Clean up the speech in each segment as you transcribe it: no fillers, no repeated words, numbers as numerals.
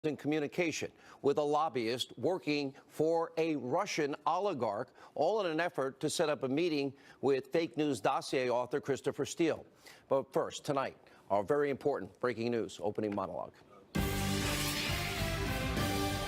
in communication with a lobbyist working for a Russian oligarch, all in an effort to set up a meeting with fake news dossier author Christopher Steele. But first, tonight, our very important breaking news opening monologue.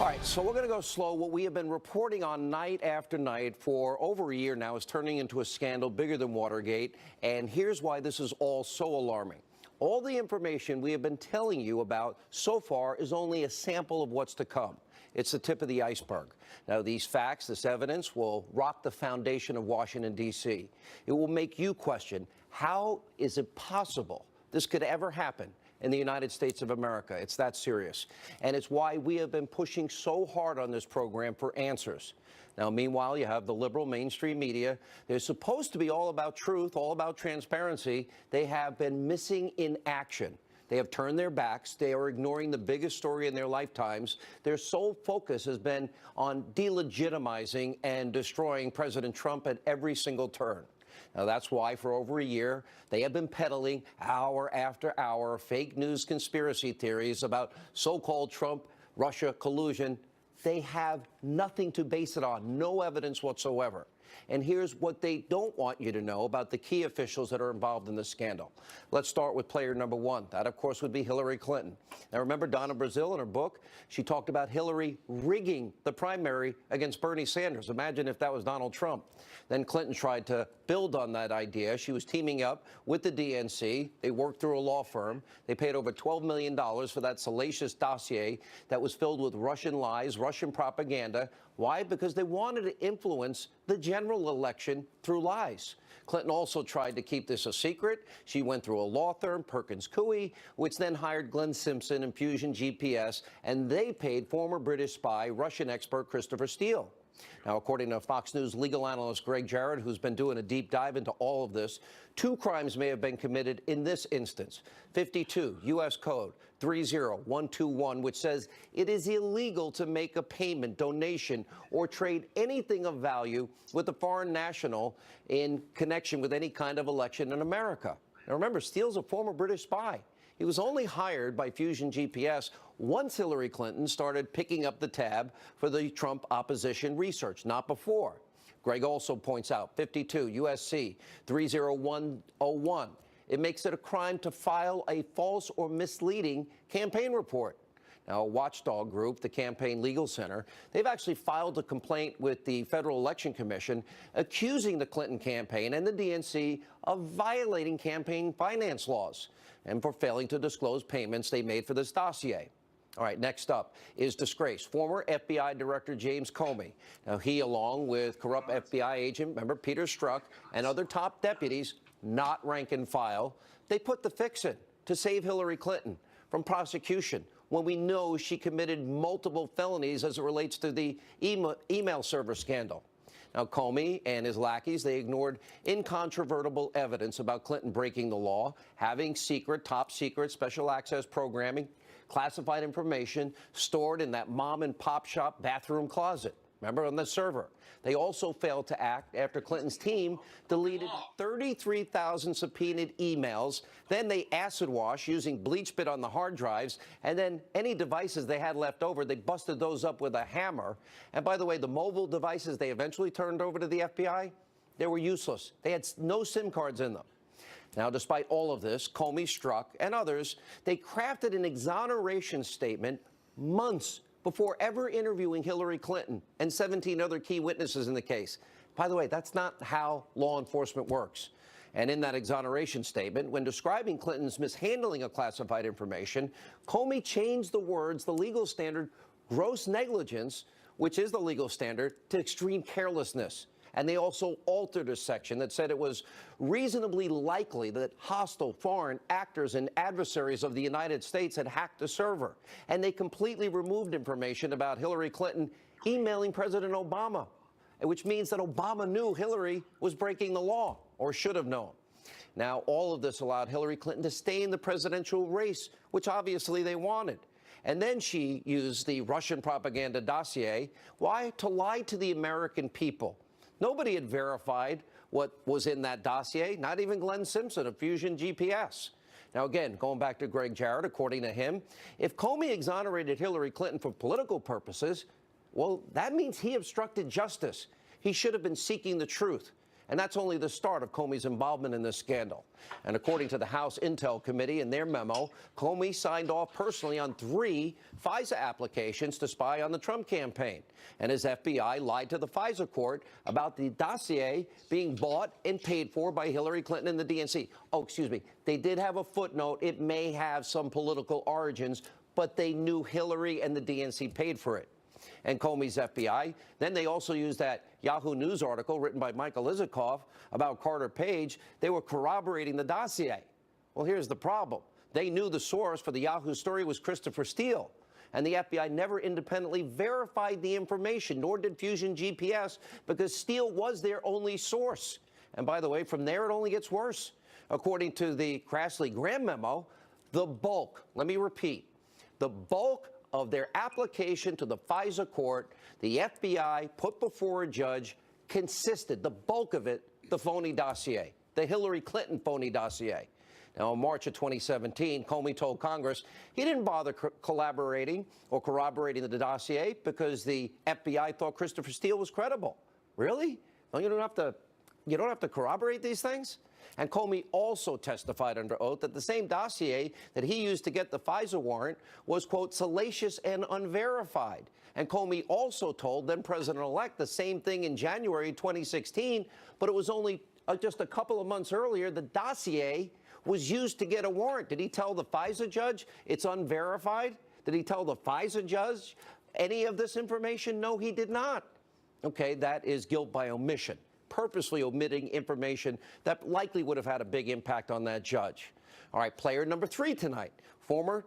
All right, so we're going to go slow. What we have been reporting on night after night for over a year now is turning into a scandal bigger than Watergate, and here's why this is all so alarming. All the information we have been telling you about so far is only a sample of what's to come. It's the tip of the iceberg. Now, these facts, this evidence will rock the foundation of Washington, D.C. It will make you question, how is it possible this could ever happen in the United States of America? It's that serious. And it's why we have been pushing so hard on this program for answers. Now, meanwhile, you have the liberal mainstream media. They're supposed to be all about truth, all about transparency. They have been missing in action. They have turned their backs. They are ignoring the biggest story in their lifetimes. Their sole focus has been on delegitimizing and destroying President Trump at every single turn. Now, that's why for over a year, they have been peddling hour after hour fake news conspiracy theories about so-called Trump-Russia collusion. They have nothing to base it on, no evidence whatsoever. And here's what they don't want you to know about the key officials that are involved in this scandal. Let's start with player number one. That, of course, would be Hillary Clinton. Now, remember Donna Brazile in her book? She talked about Hillary rigging the primary against Bernie Sanders. Imagine if that was Donald Trump. Then Clinton tried to build on that idea. She was teaming up with the DNC. They worked through a law firm. They paid over $12 million for that salacious dossier that was filled with Russian lies, Russian propaganda. Why? Because they wanted to influence the general election through lies. Clinton also tried to keep this a secret. She went through a law firm, Perkins Coie, which then hired Glenn Simpson and Fusion GPS, and they paid former British spy, Russian expert Christopher Steele. Now, according to Fox News legal analyst Greg Jarrett, who's been doing a deep dive into all of this, two crimes may have been committed in this instance. 52 U.S. Code 30121, which says it is illegal to make a payment, donation, or trade anything of value with a foreign national in connection with any kind of election in America. Now, remember, Steele's a former British spy. He was only hired by Fusion GPS once Hillary Clinton started picking up the tab for the Trump opposition research, not before. Greg also points out 52 U.S.C. 30101. It makes it a crime to file a false or misleading campaign report. Now, a watchdog group, the Campaign Legal Center, they've actually filed a complaint with the Federal Election Commission accusing the Clinton campaign and the DNC of violating campaign finance laws and for failing to disclose payments they made for this dossier. All right, next up is disgrace. Former FBI Director James Comey. Now, he, along with corrupt FBI agent, remember, Peter Strzok, and other top deputies, not rank and file, they put the fix in to save Hillary Clinton from prosecution when we know she committed multiple felonies as it relates to the email server scandal. Now, Comey and his lackeys, they ignored incontrovertible evidence about Clinton breaking the law, having secret, top secret, special access programming, classified information stored in that mom and pop shop bathroom closet. Remember, on the server. They also failed to act after Clinton's team deleted 33,000 subpoenaed emails. Then they acid wash using bleach bit on the hard drives. And then any devices they had left over, they busted those up with a hammer. And by the way, the mobile devices they eventually turned over to the FBI, they were useless. They had no SIM cards in them. Now, despite all of this, Comey, Strzok, and others, they crafted an exoneration statement months before ever interviewing Hillary Clinton and 17 other key witnesses in the case. By the way, that's not how law enforcement works. And in that exoneration statement, when describing Clinton's mishandling of classified information, Comey changed the words, the legal standard, gross negligence, which is the legal standard, to extreme carelessness. And they also altered a section that said it was reasonably likely that hostile foreign actors and adversaries of the United States had hacked the server. And they completely removed information about Hillary Clinton emailing President Obama, which means that Obama knew Hillary was breaking the law, or should have known. Now, all of this allowed Hillary Clinton to stay in the presidential race, which obviously they wanted. And then she used the Russian propaganda dossier. Why? To lie to the American people. Nobody had verified what was in that dossier, not even Glenn Simpson of Fusion GPS. Now, again, going back to Greg Jarrett, according to him, if Comey exonerated Hillary Clinton for political purposes, well, that means he obstructed justice. He should have been seeking the truth. And that's only the start of Comey's involvement in this scandal. And according to the House Intel Committee in their memo, Comey signed off personally on 3 FISA applications to spy on the Trump campaign. And his FBI lied to the FISA court about the dossier being bought and paid for by Hillary Clinton and the DNC. Oh, excuse me. They did have a footnote. It may have some political origins, but they knew Hillary and the DNC paid for it. And Comey's FBI. Then they also used that Yahoo News article written by Michael Isikoff about Carter Page. They were corroborating the dossier. Well, here's the problem. They knew the source for the Yahoo story was Christopher Steele. And the FBI never independently verified the information, nor did Fusion GPS, because Steele was their only source. And by the way, from there, it only gets worse. According to the Grassley-Graham memo, the bulk, let me repeat, the bulk of their application to the FISA court, the FBI put before a judge, consisted, the bulk of it, the phony dossier, the Hillary Clinton phony dossier. Now, in March of 2017, Comey told Congress he didn't bother collaborating or corroborating the dossier because the FBI thought Christopher Steele was credible. Really? Well, you don't have to corroborate these things? And Comey also testified under oath that the same dossier that he used to get the FISA warrant was, quote, salacious and unverified. And Comey also told then President-elect the same thing in January 2016, but it was only just a couple of months earlier the dossier was used to get a warrant. Did he tell the FISA judge it's unverified? Did he tell the FISA judge any of this information? No, he did not. Okay, that is guilt by omission. Purposely omitting information that likely would have had a big impact on that judge. All right, player number 3 tonight, former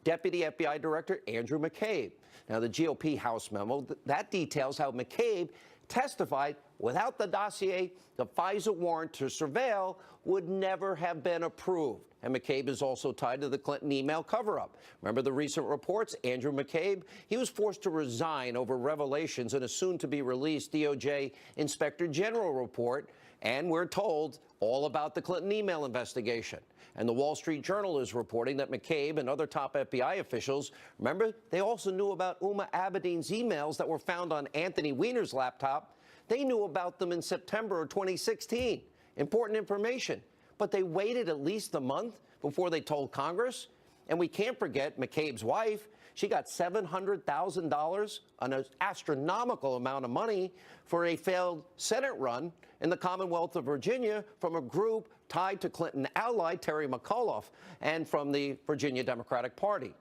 Deputy FBI Director Andrew McCabe. Now, the GOP House memo, that details how McCabe testified without the dossier, the FISA warrant to surveil would never have been approved. And McCabe is also tied to the Clinton email cover-up. Remember the recent reports? Andrew McCabe, he was forced to resign over revelations in a soon-to-be-released DOJ Inspector General report. And we're told all about the Clinton email investigation. And the Wall Street Journal is reporting that McCabe and other top FBI officials, remember, they also knew about Uma Abedin's emails that were found on Anthony Weiner's laptop. They knew about them in September of 2016. Important information. But they waited at least a month before they told Congress. And we can't forget McCabe's wife. She got $700,000, an astronomical amount of money, for a failed Senate run in the Commonwealth of Virginia from a group tied to Clinton ally Terry McAuliffe and from the Virginia Democratic Party.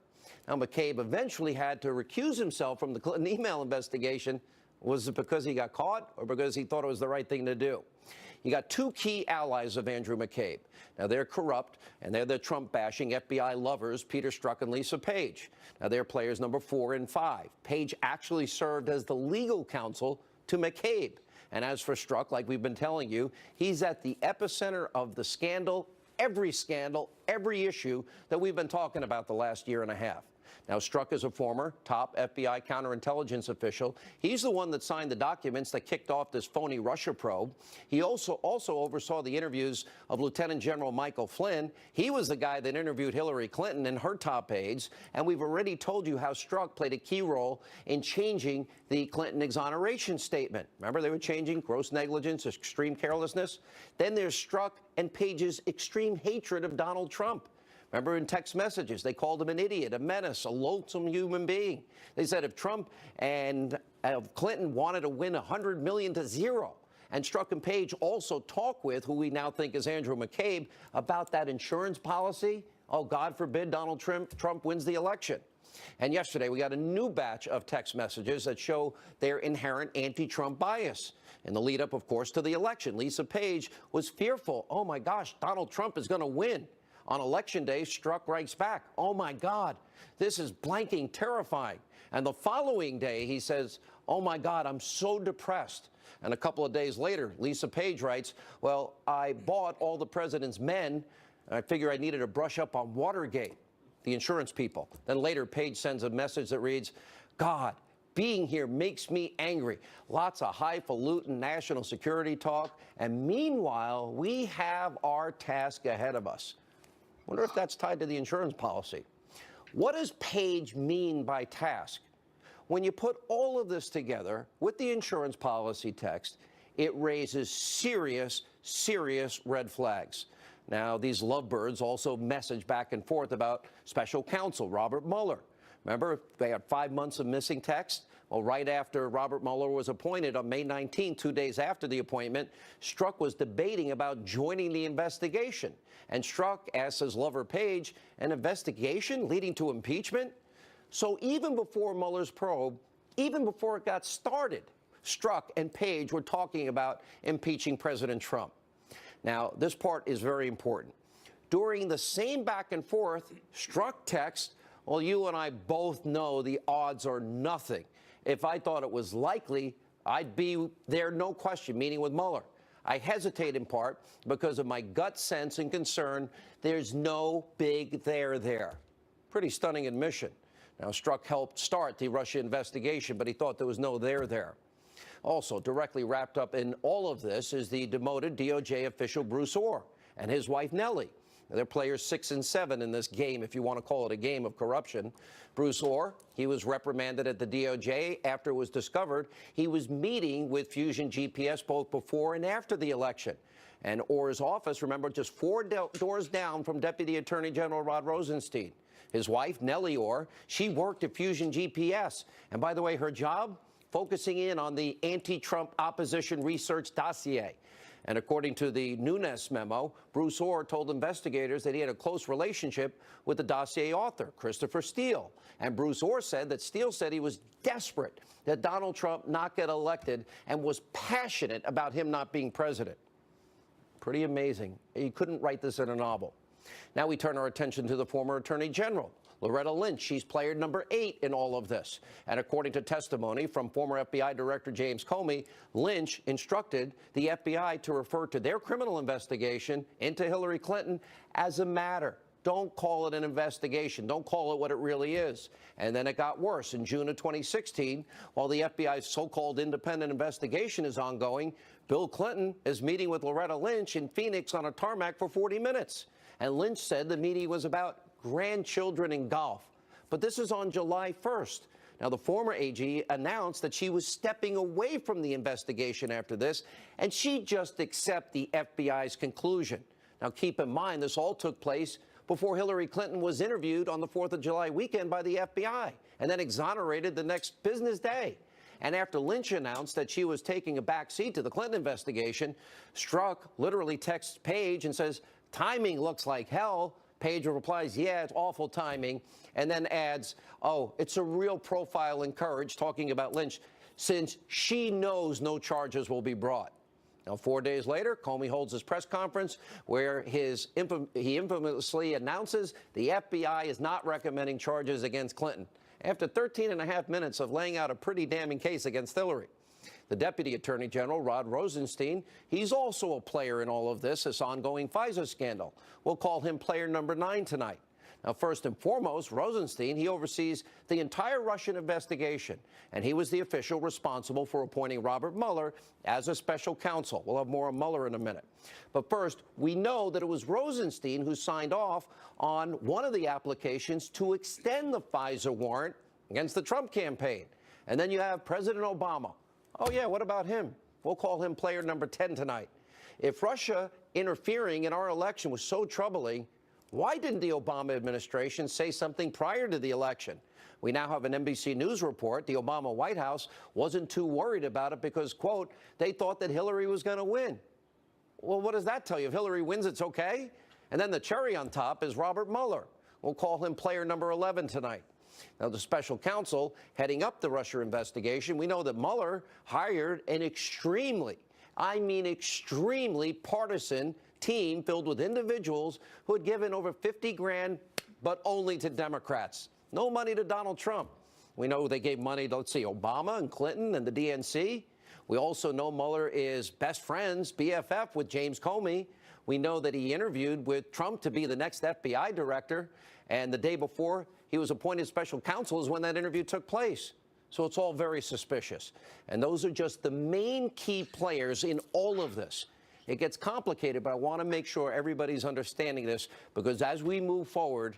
Now, McCabe eventually had to recuse himself from the Clinton email investigation. Was it because he got caught or because he thought it was the right thing to do? You got 2 key allies of Andrew McCabe. Now, they're corrupt, and they're the Trump-bashing FBI lovers, Peter Strzok and Lisa Page. Now, they're players number 4 and 5. Page actually served as the legal counsel to McCabe. And as for Strzok, like we've been telling you, he's at the epicenter of the scandal, every issue that we've been talking about the last year and a half. Now, Strzok is a former top FBI counterintelligence official. He's the one that signed the documents that kicked off this phony Russia probe. He also oversaw the interviews of Lieutenant General Michael Flynn. He was the guy that interviewed Hillary Clinton and her top aides. And we've already told you how Strzok played a key role in changing the Clinton exoneration statement. Remember, they were changing gross negligence, extreme carelessness. Then there's Strzok and Page's extreme hatred of Donald Trump. Remember in text messages, they called him an idiot, a menace, a loathsome human being. They said if Trump and Clinton wanted to win $100 million to zero, and Strzok and Page also talk with, who we now think is Andrew McCabe, about that insurance policy. Oh, God forbid Donald Trump wins the election. And yesterday, we got a new batch of text messages that show their inherent anti-Trump bias. In the lead up, of course, to the election, Lisa Page was fearful. Oh, my gosh, Donald Trump is going to win. On Election Day, Strzok writes back, oh, my God, this is blanking terrifying. And the following day, he says, oh, my God, I'm so depressed. And a couple of days later, Lisa Page writes, well, I bought all the president's men, and I figure I needed to brush up on Watergate, the insurance people. Then later, Page sends a message that reads, God, being here makes me angry. Lots of highfalutin national security talk. And meanwhile, we have our task ahead of us. Wonder if that's tied to the insurance policy. What does Page mean by task? When you put all of this together with the insurance policy text, it raises serious, serious red flags. Now, these lovebirds also message back and forth about special counsel Robert Mueller. Remember, they had 5 months of missing text? Well, right after Robert Mueller was appointed on May 19, 2 days after the appointment, Strzok was debating about joining the investigation. And Strzok asked his lover Page, an investigation leading to impeachment? So even before Mueller's probe, even before it got started, Strzok and Page were talking about impeaching President Trump. Now, this part is very important. During the same back and forth, Strzok texts, well, you and I both know the odds are nothing. If I thought it was likely, I'd be there, no question, meeting with Mueller. I hesitate in part because of my gut sense and concern there's no big there. Pretty stunning admission. Now, Strzok helped start the Russia investigation, but he thought there was no there. Also, directly wrapped up in all of this is the demoted DOJ official Bruce Orr and his wife Nellie. They're players 6 and 7 in this game, if you want to call it a game of corruption. Bruce Orr, he was reprimanded at the DOJ after it was discovered he was meeting with Fusion GPS both before and after the election. And Orr's office, remember, just 4 doors down from Deputy Attorney General Rod Rosenstein. His wife, Nellie Orr, she worked at Fusion GPS. And by the way, her job? Focusing in on the anti-Trump opposition research dossier. And according to the Nunes memo, Bruce Orr told investigators that he had a close relationship with the dossier author, Christopher Steele. And Bruce Orr said that Steele said he was desperate that Donald Trump not get elected and was passionate about him not being president. Pretty amazing. He couldn't write this in a novel. Now we turn our attention to the former Attorney General, Loretta Lynch. She's player number 8 in all of this. And according to testimony from former FBI Director James Comey, Lynch instructed the FBI to refer to their criminal investigation into Hillary Clinton as a matter. Don't call it an investigation. Don't call it what it really is. And then it got worse. In June of 2016, while the FBI's so-called independent investigation is ongoing, Bill Clinton is meeting with Loretta Lynch in Phoenix on a tarmac for 40 minutes. And Lynch said the meeting was about grandchildren and golf. But this is on July 1st. Now, the former AG announced that she was stepping away from the investigation after this, and she just accepted the FBI's conclusion. Now, keep in mind, this all took place before Hillary Clinton was interviewed on the 4th of July weekend by the FBI and then exonerated the next business day. And after Lynch announced that she was taking a back seat to the Clinton investigation, Strzok literally texts Page and says, "Timing looks like hell." Page replies, "Yeah, it's awful timing," and then adds, "Oh, it's a real profile in courage," talking about Lynch, since she knows no charges will be brought. Now, 4 days later, Comey holds his press conference where he infamously announces the FBI is not recommending charges against Clinton after 13 and a half minutes of laying out a pretty damning case against Hillary. The Deputy Attorney General, Rod Rosenstein, he's also a player in all of this ongoing FISA scandal. We'll call him player number 9 tonight. Now, first and foremost, Rosenstein, he oversees the entire Russian investigation, and he was the official responsible for appointing Robert Mueller as a special counsel. We'll have more on Mueller in a minute. But first, we know that it was Rosenstein who signed off on one of the applications to extend the FISA warrant against the Trump campaign. And then you have President Obama. Oh, yeah, what about him? We'll call him player number 10 tonight. If Russia interfering in our election was so troubling, why didn't the Obama administration say something prior to the election? We now have an NBC News report. The Obama White House wasn't too worried about it because, quote, they thought that Hillary was going to win. Well, what does that tell you? If Hillary wins, it's okay? And then the cherry on top is Robert Mueller. We'll call him player number 11 tonight. Now, the special counsel heading up the Russia investigation, we know that Mueller hired an extremely, I mean extremely partisan team filled with individuals who had given over 50 grand, but only to Democrats. No money to Donald Trump. We know they gave money to, let's see, Obama and Clinton and the DNC. We also know Mueller is best friends, BFF, with James Comey. We know that he interviewed with Trump to be the next FBI director, and the day before he was appointed special counsel is when that interview took place. So it's all very suspicious. And those are just the main key players in all of this. It gets complicated, but I want to make sure everybody's understanding this, because as we move forward,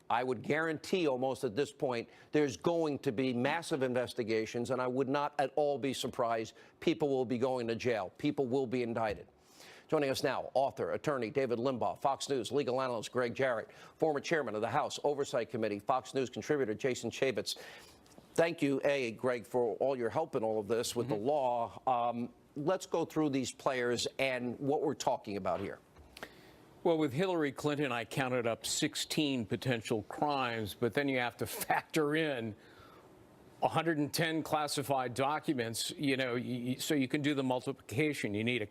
I would guarantee almost at this point there's going to be massive investigations, and I would not at all be surprised people will be going to jail. People will be indicted. Joining us now, author, attorney David Limbaugh, Fox News legal analyst Greg Jarrett, former chairman of the House Oversight Committee, Fox News contributor Jason Chaffetz. Thank you, Greg, for all your help in all of this with the law. Let's go through these players and what we're talking about here. Well, with Hillary Clinton, I counted up 16 potential crimes, but then you have to factor in 110 classified documents, so you can do the multiplication. You need a